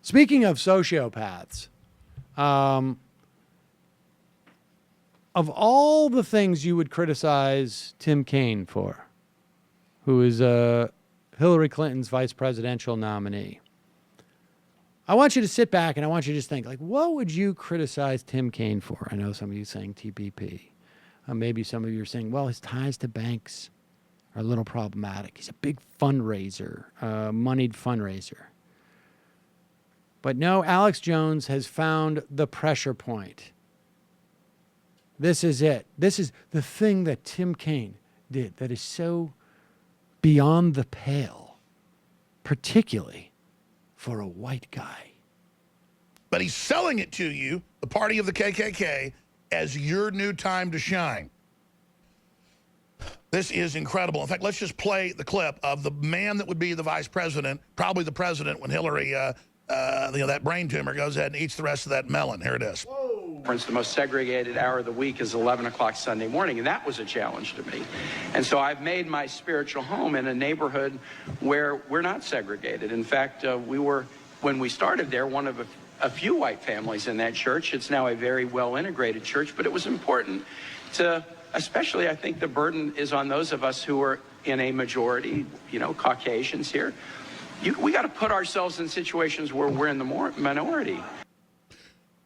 Speaking of sociopaths, of all the things you would criticize Tim Kaine for, who is Hillary Clinton's vice presidential nominee, I want you to sit back and I want you to just think, like, what would you criticize Tim Kaine for? I know some of you saying TPP. Maybe some of you are saying, well, his ties to banks are a little problematic. He's a big fundraiser, moneyed fundraiser. But no, Alex Jones has found the pressure point. This is it. This is the thing that Tim Kaine did that is so beyond the pale, particularly for a white guy. But he's selling it to you, the party of the KKK, as your new time to shine. This is incredible. In fact, let's just play the clip of the man that would be the vice president, probably the president when Hillary, that brain tumor goes ahead and eats the rest of that melon. Here it is. The most segregated hour of the week is 11 o'clock Sunday morning, and that was a challenge to me. And so I've made my spiritual home in a neighborhood where we're not segregated. In fact, when we started there, one of a few white families in that church. It's now a very well-integrated church, but it was important to, especially I think the burden is on those of us who are in a majority, Caucasians here. We got to put ourselves in situations where we're in the minority.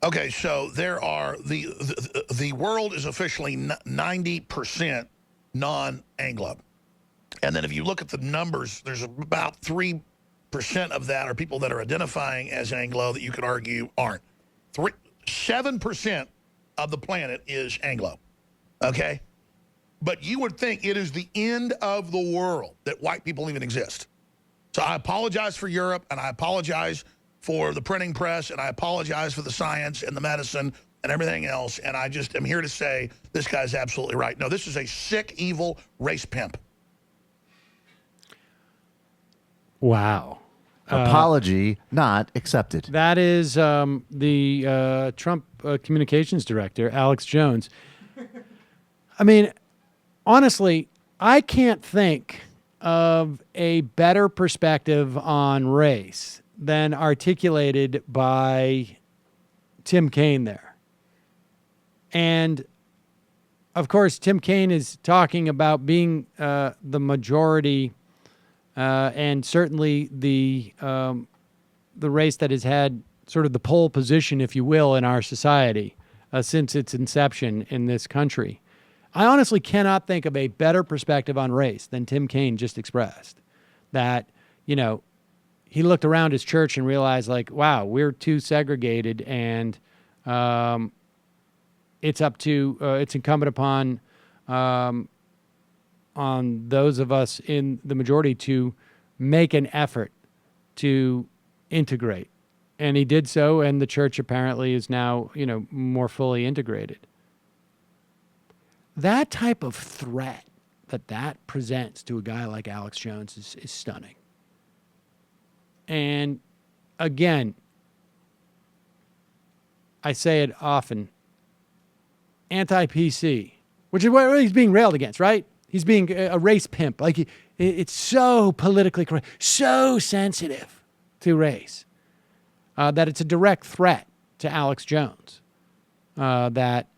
Okay, so there are the world is officially 90% non-Anglo. And then if you look at the numbers, there's about 3% of that are people that are identifying as Anglo that you could argue aren't. 7% of the planet is Anglo, okay? But you would think it is the end of the world that white people even exist. So I apologize for Europe, and I apologize for the printing press, and I apologize for the science and the medicine and everything else, and I just am here to say this guy's absolutely right. No, this is a sick, evil race pimp. Wow. Apology not accepted. That is the Trump communications director, Alex Jones. I mean, honestly, I can't think of a better perspective on race than articulated by Tim Kaine there. And, of course, Tim Kaine is talking about being the majority and certainly the race that has had sort of the pole position, if you will, in our society since its inception in this country. I honestly cannot think of a better perspective on race than Tim Kaine just expressed. That, he looked around his church and realized, like, wow, we're too segregated, and it's incumbent upon on those of us in the majority to make an effort to integrate. And he did so, and the church apparently is now, more fully integrated. That type of threat that presents to a guy like Alex Jones is stunning. And again, I say it often, anti-PC, which is what he's being railed against, right? He's being a race pimp. Like, it's so politically correct, so sensitive to race, that it's a direct threat to Alex Jones, that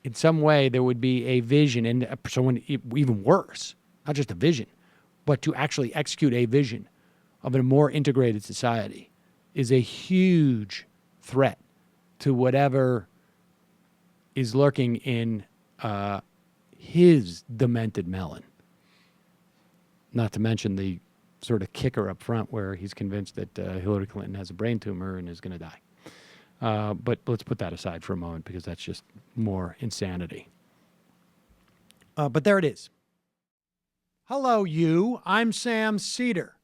in some way there would be a vision, and someone even worse, not just a vision, but to actually execute a vision of a more integrated society is a huge threat to whatever is lurking in his demented melon. Not to mention the sort of kicker up front where he's convinced that Hillary Clinton has a brain tumor and is going to die. But let's put that aside for a moment because that's just more insanity. But there it is. Hello, you. I'm Sam Seder.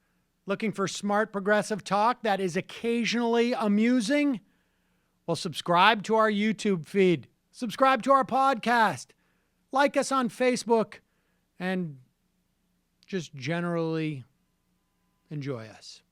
Looking for smart progressive talk that is occasionally amusing? Well, subscribe to our YouTube feed. Subscribe to our podcast. Like us on Facebook. And just generally enjoy us.